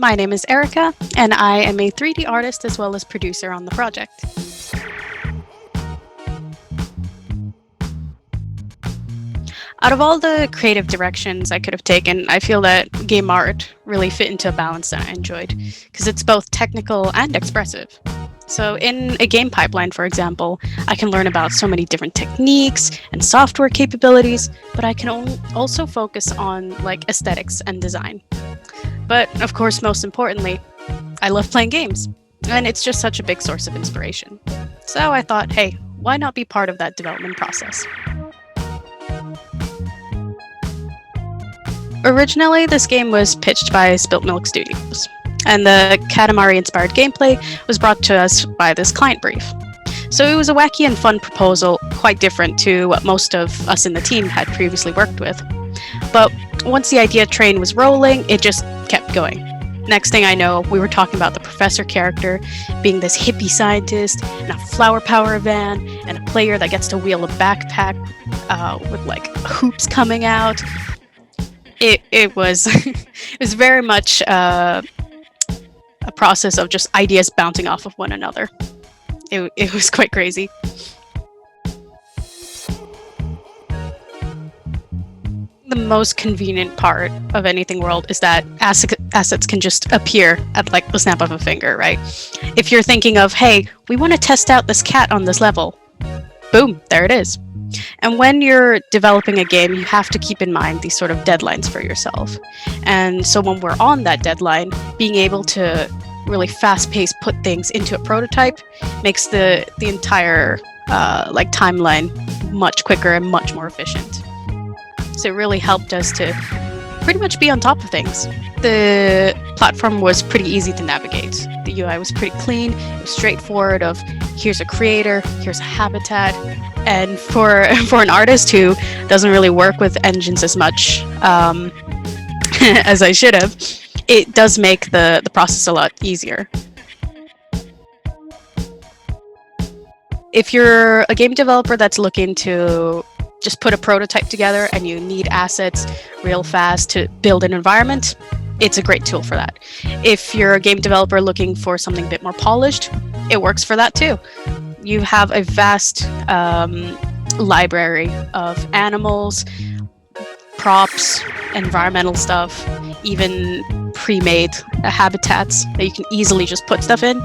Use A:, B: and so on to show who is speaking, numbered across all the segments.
A: My name is Erika, and I am a 3D artist as well as producer on the project. Out of all the creative directions I could have taken, I feel that game art really fit into a balance that I enjoyed, because it's both technical and expressive. So in a game pipeline, for example, I can learn about so many different techniques and software capabilities, but I can also focus on aesthetics and design. But of course, most importantly, I love playing games, and it's just such a big source of inspiration. So I thought, hey, why not be part of that development process? Originally, this game was pitched by Spilt Milk Studios, and the Katamari-inspired gameplay was brought to us by this client brief. So it was a wacky and fun proposal, quite different to what most of us in the team had previously worked with. But once the idea train was rolling, it just kept going. Next thing I know, we were talking about the professor character being this hippie scientist, and a flower power van, and a player that gets to wheel a backpack with hoops coming out. It was it was very much a process of just ideas bouncing off of one another. It was quite crazy. The most convenient part of anything world is that assets can just appear at the snap of a finger, right? If you're thinking of, hey, we want to test out this cat on this level, boom, there it is. And when you're developing a game, you have to keep in mind these sort of deadlines for yourself. And so when we're on that deadline, being able to really fast-paced put things into a prototype makes the entire timeline much quicker and much more efficient. So it really helped us to pretty much be on top of things. The platform was pretty easy to navigate. The UI was pretty clean. It was straightforward of here's a creator, here's a habitat. And for an artist who doesn't really work with engines as much as I should have, it does make the process a lot easier. If you're a game developer that's looking to just put a prototype together and you need assets real fast to build an environment, it's a great tool for that. If you're a game developer looking for something a bit more polished, it works for that too. You have a vast library of animals, props, environmental stuff, even pre-made habitats that you can easily just put stuff in.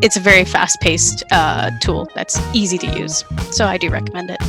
A: It's a very fast-paced tool that's easy to use, so I do recommend it.